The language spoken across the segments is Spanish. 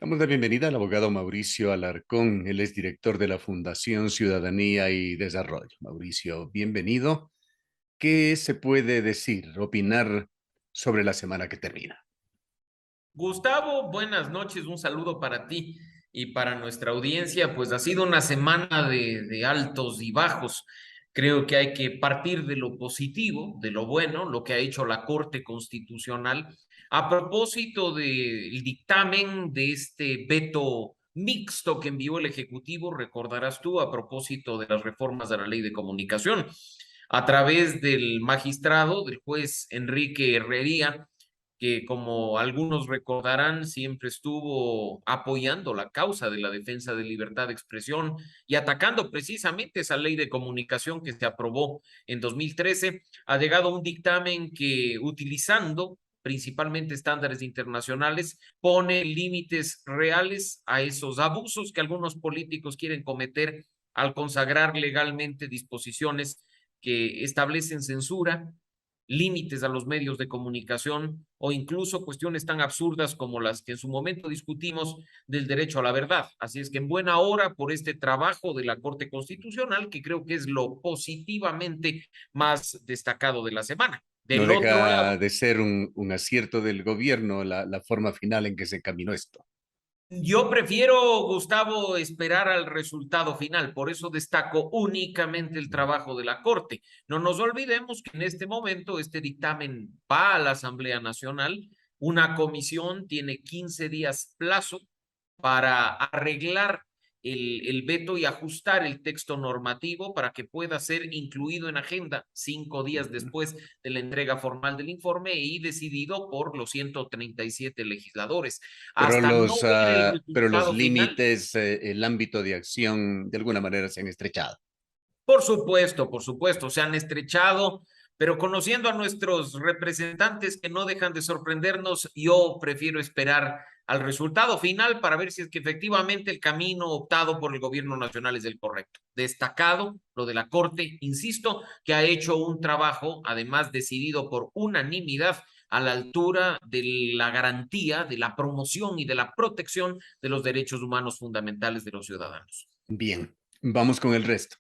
Damos la bienvenida al abogado Mauricio Alarcón. Él es director de la Fundación Ciudadanía y Desarrollo. Mauricio, bienvenido. ¿Qué se puede decir, opinar sobre la semana que termina? Gustavo, buenas noches, un saludo para ti y para nuestra audiencia. Pues ha sido una semana de altos y bajos. Creo que hay que partir de lo positivo, de lo bueno, lo que ha hecho la Corte Constitucional a propósito del dictamen de este veto mixto que envió el Ejecutivo, recordarás tú, a propósito de las reformas de la Ley de Comunicación. A través del magistrado, del juez Enrique Herrería, que como algunos recordarán, siempre estuvo apoyando la causa de la defensa de libertad de expresión y atacando precisamente esa ley de comunicación que se aprobó en 2013, ha llegado a un dictamen que, utilizando principalmente estándares internacionales, pone límites reales a esos abusos que algunos políticos quieren cometer al consagrar legalmente disposiciones que establecen censura, límites a los medios de comunicación o incluso cuestiones tan absurdas como las que en su momento discutimos del derecho a la verdad. Así es que en buena hora por este trabajo de la Corte Constitucional, que creo que es lo positivamente más destacado de la semana. No Del otro deja lado, de ser un acierto del gobierno la forma final en que se encaminó esto. yo prefiero, Gustavo, esperar al resultado final, por eso destaco únicamente el trabajo de la Corte. No nos olvidemos que en este momento este dictamen va a la Asamblea Nacional, una comisión tiene 15 días plazo para arreglar el veto y ajustar el texto normativo para que pueda ser incluido en agenda 5 días después de la entrega formal del informe y decidido por los 137 legisladores. Pero Hasta no ver el pero los resultado final. límites, el ámbito de acción, de alguna manera se han estrechado. Por supuesto, se han estrechado, pero conociendo a nuestros representantes que no dejan de sorprendernos, yo prefiero esperar al resultado final para ver si es que efectivamente el camino optado por el gobierno nacional es el correcto. Destacado lo de la Corte, insisto, que ha hecho un trabajo, además decidido por unanimidad, a la altura de la garantía, de la promoción y de la protección de los derechos humanos fundamentales de los ciudadanos. Bien, vamos con el resto.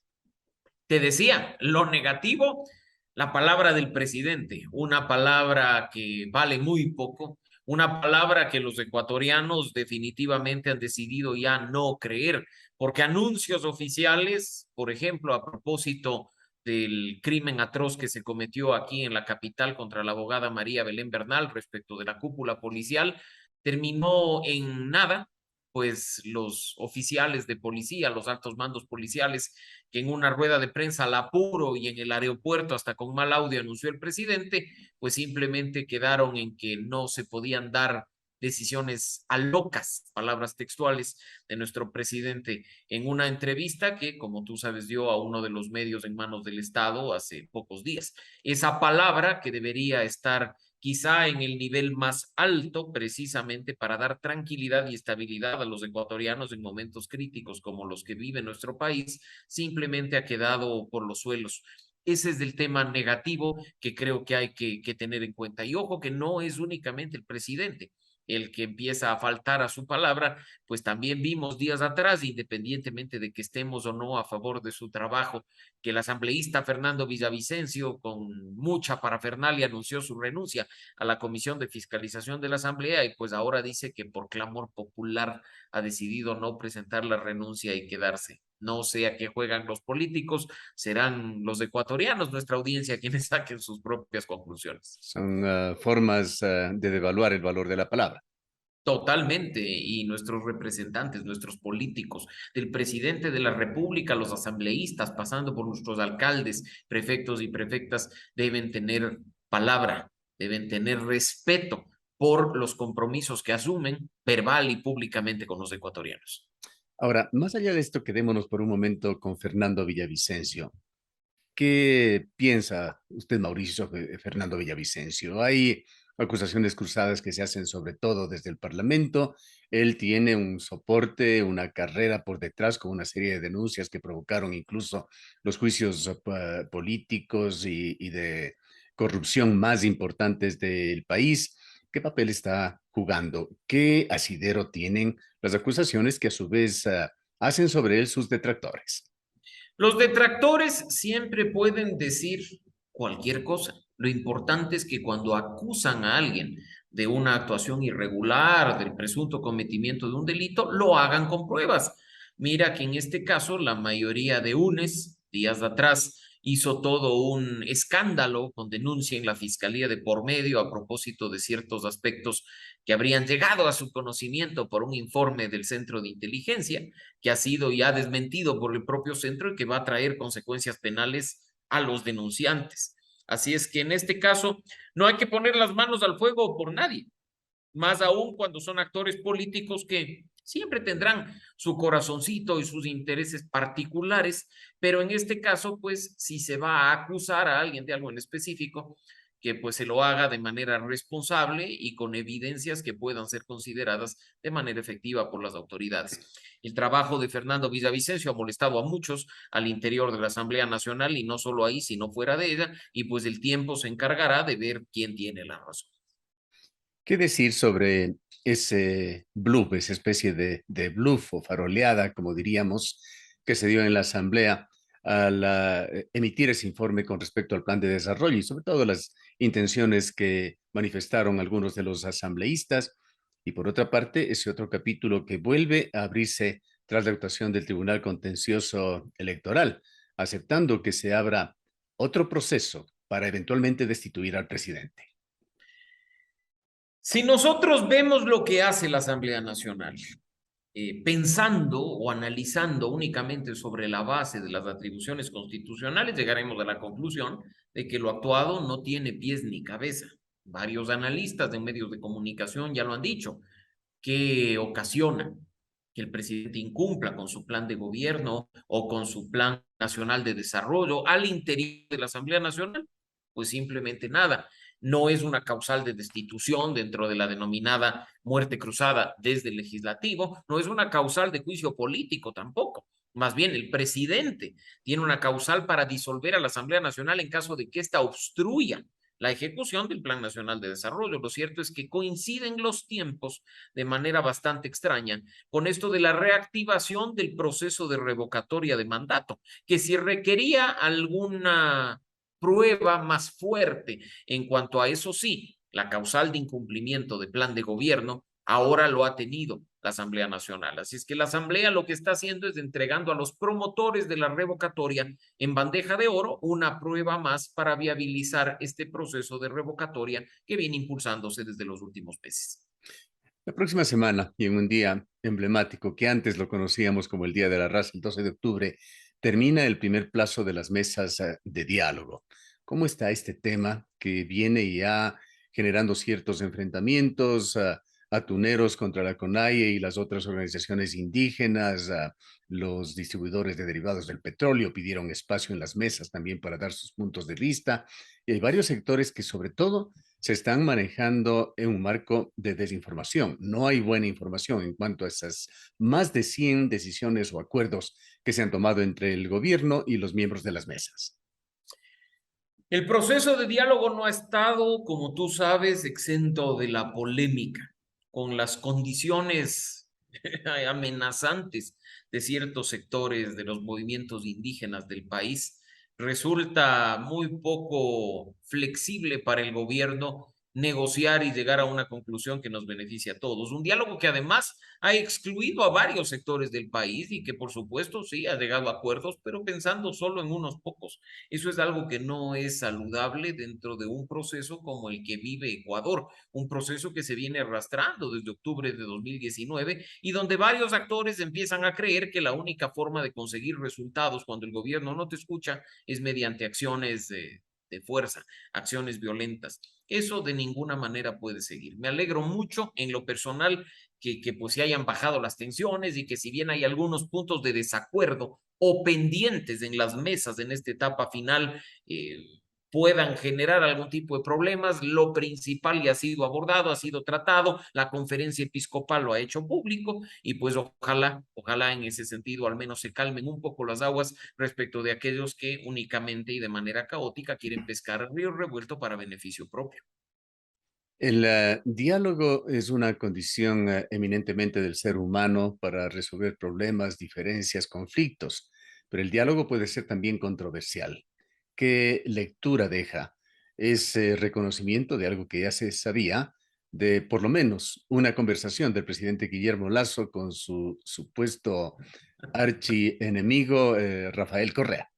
Te decía, lo negativo, la palabra del presidente, una palabra que vale muy poco, una palabra que los ecuatorianos definitivamente han decidido ya no creer, porque anuncios oficiales, por ejemplo, a propósito del crimen atroz que se cometió aquí en la capital contra la abogada María Belén Bernal respecto de la cúpula policial, terminó en nada, pues los oficiales de policía, los altos mandos policiales, que en una rueda de prensa al apuro y en el aeropuerto hasta con mal audio anunció el presidente, pues simplemente quedaron en que no se podían dar decisiones a locas, palabras textuales de nuestro presidente en una entrevista que, como tú sabes, dio a uno de los medios en manos del Estado hace pocos días. Esa palabra que debería estar quizá en el nivel más alto, precisamente para dar tranquilidad y estabilidad a los ecuatorianos en momentos críticos como los que vive nuestro país, simplemente ha quedado por los suelos. Ese es el tema negativo que creo que hay que tener en cuenta. Y ojo que no es únicamente el presidente el que empieza a faltar a su palabra, pues también vimos días atrás, independientemente de que estemos o no a favor de su trabajo, que el asambleísta Fernando Villavicencio, con mucha parafernalia, anunció su renuncia a la Comisión de Fiscalización de la Asamblea y pues ahora dice que por clamor popular ha decidido no presentar la renuncia y quedarse. No sé a qué juegan los políticos, serán los ecuatorianos, nuestra audiencia, quienes saquen sus propias conclusiones. Son formas de devaluar el valor de la palabra. Totalmente, y nuestros representantes, nuestros políticos, del presidente de la República, los asambleístas, pasando por nuestros alcaldes, prefectos y prefectas, deben tener palabra, deben tener respeto por los compromisos que asumen verbal y públicamente con los ecuatorianos. Ahora, más allá de esto, quedémonos por un momento con Fernando Villavicencio. ¿Qué piensa usted, Mauricio Fernando Villavicencio? Hay acusaciones cruzadas que se hacen sobre todo desde el Parlamento. Él tiene un soporte, una carrera por detrás con una serie de denuncias que provocaron incluso los juicios políticos y de corrupción más importantes del país. ¿qué papel está jugando? ¿Qué asidero tienen las acusaciones que a su vez hacen sobre él sus detractores? Los detractores siempre pueden decir cualquier cosa. Lo importante es que cuando acusan a alguien de una actuación irregular, del presunto cometimiento de un delito, lo hagan con pruebas. Mira que en este caso la mayoría de UNES, días de atrás, hizo todo un escándalo con denuncia en la Fiscalía de por medio a propósito de ciertos aspectos que habrían llegado a su conocimiento por un informe del Centro de Inteligencia que ha sido ya desmentido por el propio centro y que va a traer consecuencias penales a los denunciantes. Así es que en este caso no hay que poner las manos al fuego por nadie, más aún cuando son actores políticos que siempre tendrán su corazoncito y sus intereses particulares, pero en este caso, pues si se va a acusar a alguien de algo en específico, que pues se lo haga de manera responsable y con evidencias que puedan ser consideradas de manera efectiva por las autoridades. El trabajo de Fernando Villavicencio ha molestado a muchos al interior de la Asamblea Nacional y no solo ahí, sino fuera de ella, y pues el tiempo se encargará de ver quién tiene la razón. ¿Qué decir sobre ese bluff, esa especie de bluff o faroleada, como diríamos, que se dio en la Asamblea al emitir ese informe con respecto al plan de desarrollo y sobre todo las intenciones que manifestaron algunos de los asambleístas? Y por otra parte, ese otro capítulo que vuelve a abrirse tras la actuación del Tribunal Contencioso Electoral, aceptando que se abra otro proceso para eventualmente destituir al presidente. Si nosotros vemos lo que hace la Asamblea Nacional, pensando o analizando únicamente sobre la base de las atribuciones constitucionales, llegaremos a la conclusión de que lo actuado no tiene pies ni cabeza. Varios analistas de medios de comunicación ya lo han dicho, que ocasiona que el presidente incumpla con su plan de gobierno o con su plan nacional de desarrollo al interior de la Asamblea Nacional, pues simplemente nada. No es una causal de destitución dentro de la denominada muerte cruzada desde el legislativo, no es una causal de juicio político tampoco. Más bien, el presidente tiene una causal para disolver a la Asamblea Nacional en caso de que ésta obstruya la ejecución del Plan Nacional de Desarrollo. Lo cierto es que coinciden los tiempos de manera bastante extraña con esto de la reactivación del proceso de revocatoria de mandato, que si requería alguna prueba más fuerte en cuanto a eso, sí, la causal de incumplimiento de plan de gobierno ahora lo ha tenido la Asamblea Nacional. Así es que la Asamblea lo que está haciendo es entregando a los promotores de la revocatoria en bandeja de oro una prueba más para viabilizar este proceso de revocatoria que viene impulsándose desde los últimos meses. La próxima semana, y en un día emblemático que antes lo conocíamos como el Día de la Raza, el 12 de octubre, termina el primer plazo de las mesas de diálogo. ¿Cómo está este tema que viene ya generando ciertos enfrentamientos, atuneros contra la CONAIE y las otras organizaciones indígenas? Los distribuidores de derivados del petróleo pidieron espacio en las mesas también para dar sus puntos de vista. Y hay varios sectores que sobre todo se están manejando en un marco de desinformación. No hay buena información en cuanto a esas más de 100 decisiones o acuerdos que se han tomado entre el gobierno y los miembros de las mesas. El proceso de diálogo no ha estado, como tú sabes, exento de la polémica, con las condiciones amenazantes de ciertos sectores de los movimientos indígenas del país. Resulta muy poco flexible para el gobierno negociar y llegar a una conclusión que nos beneficie a todos. Un diálogo que además ha excluido a varios sectores del país y que por supuesto sí ha llegado a acuerdos, pero pensando solo en unos pocos. Eso es algo que no es saludable dentro de un proceso como el que vive Ecuador, un proceso que se viene arrastrando desde octubre de 2019 y donde varios actores empiezan a creer que la única forma de conseguir resultados cuando el gobierno no te escucha es mediante acciones de fuerza, acciones violentas. Eso de ninguna manera puede seguir. Me alegro mucho en lo personal que pues se hayan bajado las tensiones y que si bien hay algunos puntos de desacuerdo o pendientes en las mesas en esta etapa final, puedan generar algún tipo de problemas. Lo principal ya ha sido abordado, ha sido tratado, la conferencia episcopal lo ha hecho público y pues ojalá en ese sentido al menos se calmen un poco las aguas respecto de aquellos que únicamente y de manera caótica quieren pescar el río revuelto para beneficio propio. El diálogo es una condición eminentemente del ser humano para resolver problemas, diferencias, conflictos, pero el diálogo puede ser también controversial. ¿Qué lectura deja? Es reconocimiento de algo que ya se sabía, de por lo menos una conversación del presidente Guillermo Lasso con su supuesto archienemigo Rafael Correa.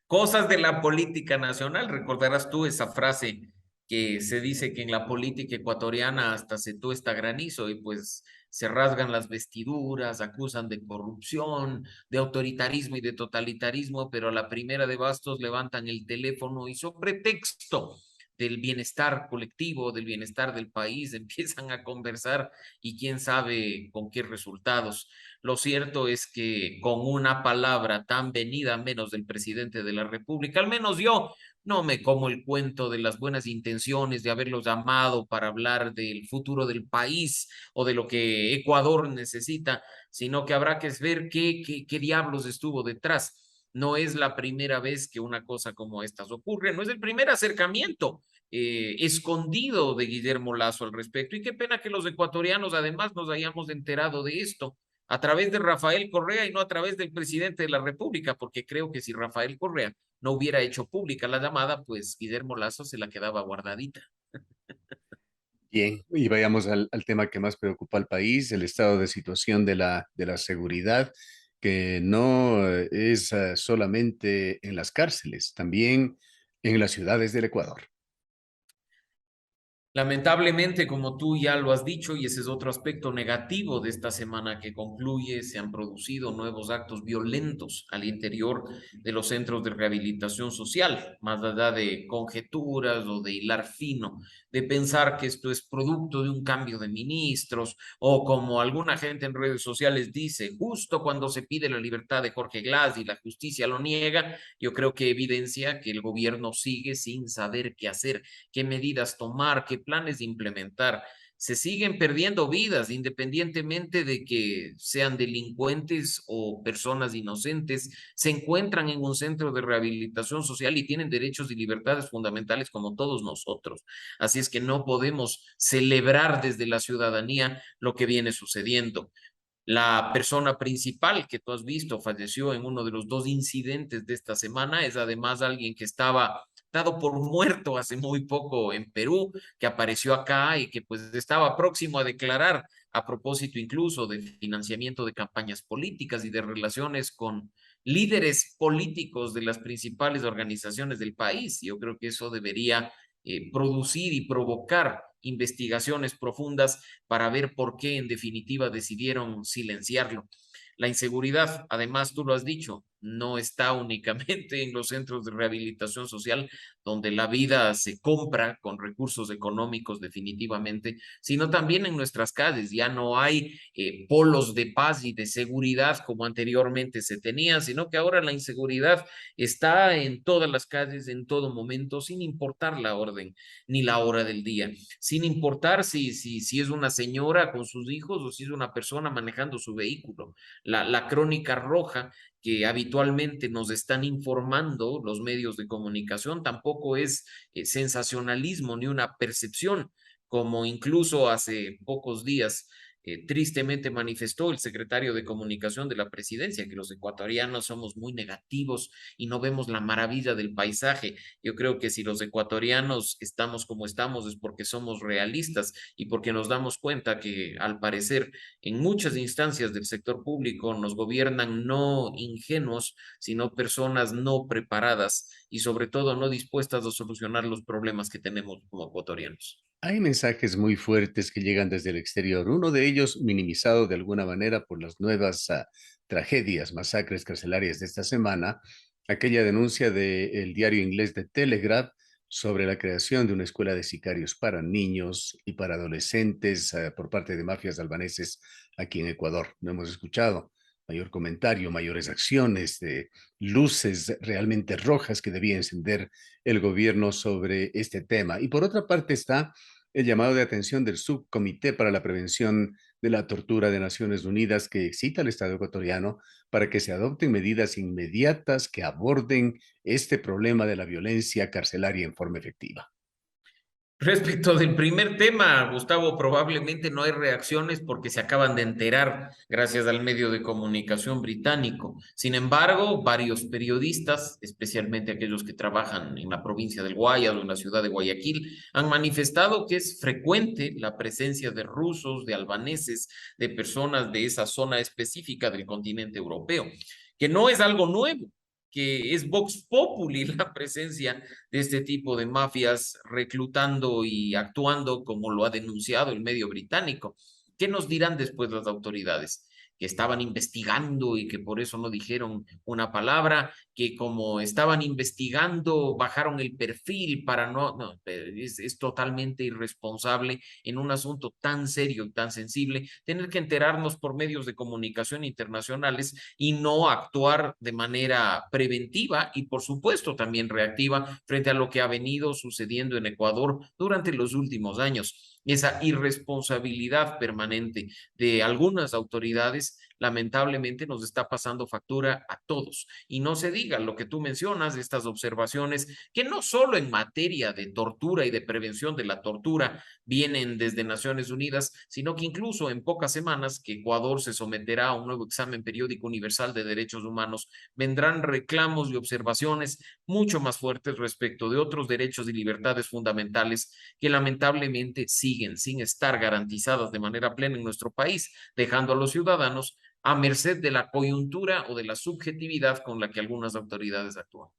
Cosas de la política nacional. Recordarás tú esa frase que se dice que en la política ecuatoriana hasta se tuesta granizo y pues se rasgan las vestiduras, acusan de corrupción, de autoritarismo y de totalitarismo, pero a la primera de bastos levantan el teléfono y sobre pretexto del bienestar colectivo, del bienestar del país, empiezan a conversar y quién sabe con qué resultados. Lo cierto es que con una palabra tan venida menos del presidente de la República, al menos yo no me como el cuento de las buenas intenciones de haberlos llamado para hablar del futuro del país o de lo que Ecuador necesita, sino que habrá que ver qué diablos estuvo detrás. No es la primera vez que una cosa como estas ocurre, no es el primer acercamiento escondido de Guillermo Lazo al respecto. Y qué pena que los ecuatorianos además nos hayamos enterado de esto a través de Rafael Correa y no a través del presidente de la República, porque creo que si Rafael Correa no hubiera hecho pública la llamada, pues Guillermo Lazo se la quedaba guardadita. Bien, y vayamos al tema que más preocupa al país, el estado de situación de la seguridad, que no es solamente en las cárceles, también en las ciudades del Ecuador. Lamentablemente, como tú ya lo has dicho, y ese es otro aspecto negativo de esta semana que concluye, se han producido nuevos actos violentos al interior de los centros de rehabilitación social, más allá de conjeturas o de hilar fino, de pensar que esto es producto de un cambio de ministros o como alguna gente en redes sociales dice, justo cuando se pide la libertad de Jorge Glass y la justicia lo niega, yo creo que evidencia que el gobierno sigue sin saber qué hacer, qué medidas tomar, qué planes implementar. Se siguen perdiendo vidas independientemente de que sean delincuentes o personas inocentes, se encuentran en un centro de rehabilitación social y tienen derechos y libertades fundamentales como todos nosotros. Así es que no podemos celebrar desde la ciudadanía lo que viene sucediendo. La persona principal que tú has visto falleció en uno de los dos incidentes de esta semana. Es además alguien que estaba dado por muerto hace muy poco en Perú, que apareció acá y que pues estaba próximo a declarar a propósito incluso de financiamiento de campañas políticas y de relaciones con líderes políticos de las principales organizaciones del país. Yo creo que eso debería producir y provocar investigaciones profundas para ver por qué en definitiva decidieron silenciarlo. La inseguridad, además tú lo has dicho, no está únicamente en los centros de rehabilitación social, donde la vida se compra con recursos económicos definitivamente, sino también en nuestras calles. Ya no hay polos de paz y de seguridad como anteriormente se tenía, sino que ahora la inseguridad está en todas las calles, en todo momento, sin importar la orden ni la hora del día, sin importar si es una señora con sus hijos o si es una persona manejando su vehículo. La crónica roja que habitualmente nos están informando los medios de comunicación tampoco es sensacionalismo ni una percepción, como incluso hace pocos días tristemente manifestó el secretario de Comunicación de la Presidencia, que los ecuatorianos somos muy negativos y no vemos la maravilla del paisaje. Yo creo que si los ecuatorianos estamos como estamos es porque somos realistas y porque nos damos cuenta que al parecer en muchas instancias del sector público nos gobiernan no ingenuos, sino personas no preparadas y sobre todo no dispuestas a solucionar los problemas que tenemos como ecuatorianos. Hay mensajes muy fuertes que llegan desde el exterior, uno de ellos minimizado de alguna manera por las nuevas tragedias, masacres carcelarias de esta semana, aquella denuncia del diario inglés The Telegraph sobre la creación de una escuela de sicarios para niños y para adolescentes por parte de mafias albaneses aquí en Ecuador. No hemos escuchado mayor comentario, mayores acciones, luces realmente rojas que debía encender el gobierno sobre este tema. Y por otra parte está el llamado de atención del Subcomité para la Prevención de la Tortura de Naciones Unidas que excita al Estado ecuatoriano para que se adopten medidas inmediatas que aborden este problema de la violencia carcelaria en forma efectiva. Respecto del primer tema, Gustavo, probablemente no hay reacciones porque se acaban de enterar gracias al medio de comunicación británico. Sin embargo, varios periodistas, especialmente aquellos que trabajan en la provincia del Guayas o en la ciudad de Guayaquil, han manifestado que es frecuente la presencia de rusos, de albaneses, de personas de esa zona específica del continente europeo, que no es algo nuevo, que es Vox Populi la presencia de este tipo de mafias reclutando y actuando como lo ha denunciado el medio británico. ¿Qué nos dirán después las autoridades? Que estaban investigando y que por eso no dijeron una palabra, que como estaban investigando bajaron el perfil para no, es totalmente irresponsable en un asunto tan serio y tan sensible tener que enterarnos por medios de comunicación internacionales y no actuar de manera preventiva y por supuesto también reactiva frente a lo que ha venido sucediendo en Ecuador durante los últimos años. Esa irresponsabilidad permanente de algunas autoridades lamentablemente nos está pasando factura a todos. Y no se diga lo que tú mencionas, estas observaciones que no solo en materia de tortura y de prevención de la tortura vienen desde Naciones Unidas, sino que incluso en pocas semanas que Ecuador se someterá a un nuevo examen periódico universal de derechos humanos, vendrán reclamos y observaciones mucho más fuertes respecto de otros derechos y libertades fundamentales que lamentablemente siguen sin estar garantizadas de manera plena en nuestro país, dejando a los ciudadanos a merced de la coyuntura o de la subjetividad con la que algunas autoridades actúan.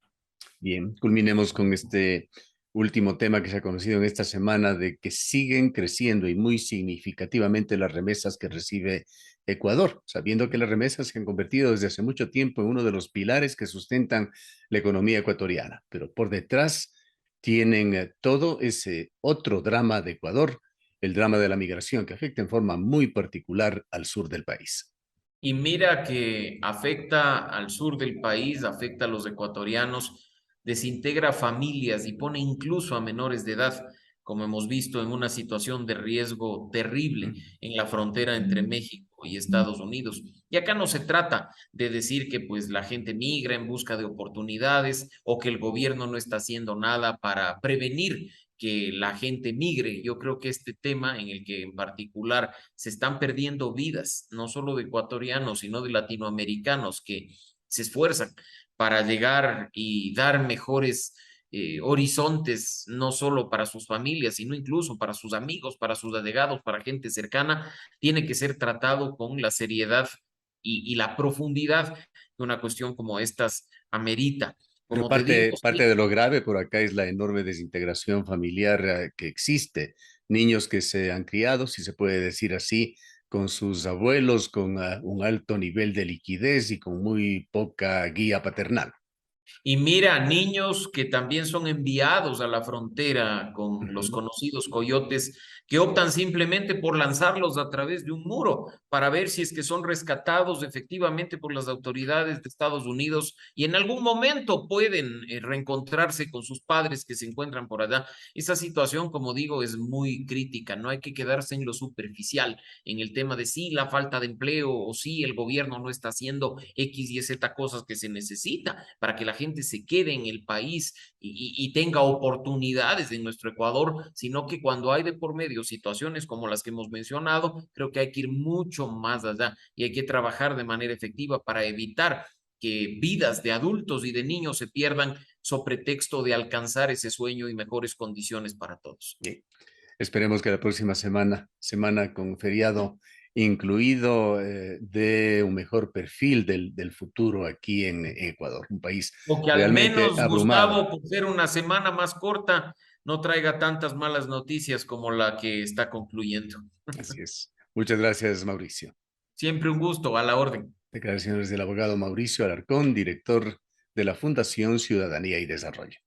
Bien, culminemos con este último tema que se ha conocido en esta semana de que siguen creciendo y muy significativamente las remesas que recibe Ecuador, sabiendo que las remesas se han convertido desde hace mucho tiempo en uno de los pilares que sustentan la economía ecuatoriana, pero por detrás tienen todo ese otro drama de Ecuador, el drama de la migración que afecta en forma muy particular al sur del país. Y mira que afecta al sur del país, afecta a los ecuatorianos, desintegra familias y pone incluso a menores de edad, como hemos visto en una situación de riesgo terrible en la frontera entre México y Estados Unidos. Y acá no se trata de decir que pues la gente migra en busca de oportunidades o que el gobierno no está haciendo nada para prevenir que la gente migre. Yo creo que este tema en el que en particular se están perdiendo vidas, no solo de ecuatorianos, sino de latinoamericanos que se esfuerzan para llegar y dar mejores horizontes, no solo para sus familias, sino incluso para sus amigos, para sus allegados, para gente cercana, tiene que ser tratado con la seriedad y la profundidad que una cuestión como estas amerita. Pero Como te digo, parte sí, de lo grave por acá es la enorme desintegración familiar que existe. Niños que se han criado, si se puede decir así, con sus abuelos, con un alto nivel de liquidez y con muy poca guía paternal. y mira, niños que también son enviados a la frontera con los Ujú. conocidos coyotes que optan simplemente por lanzarlos a través de un muro para ver si es que son rescatados efectivamente por las autoridades de Estados Unidos y en algún momento pueden reencontrarse con sus padres que se encuentran por allá. Esa situación, como digo, es muy crítica. No hay que quedarse en lo superficial, en el tema de sí, la falta de empleo o sí, el gobierno no está haciendo X y Z cosas que se necesita para que la gente se quede en el país y tenga oportunidades en nuestro Ecuador, sino que cuando hay de por medio situaciones como las que hemos mencionado, creo que hay que ir mucho más allá y hay que trabajar de manera efectiva para evitar que vidas de adultos y de niños se pierdan sobre pretexto de alcanzar ese sueño y mejores condiciones para todos. Sí. Esperemos que la próxima semana con feriado incluido, dé un mejor perfil del futuro aquí en Ecuador, un país O que al realmente menos, abrumado. Gustavo, por ser una semana más corta, no traiga tantas malas noticias como la que está concluyendo. Así es. Muchas gracias, Mauricio. Siempre un gusto, a la orden. Declaraciones del abogado Mauricio Alarcón, director de la Fundación Ciudadanía y Desarrollo.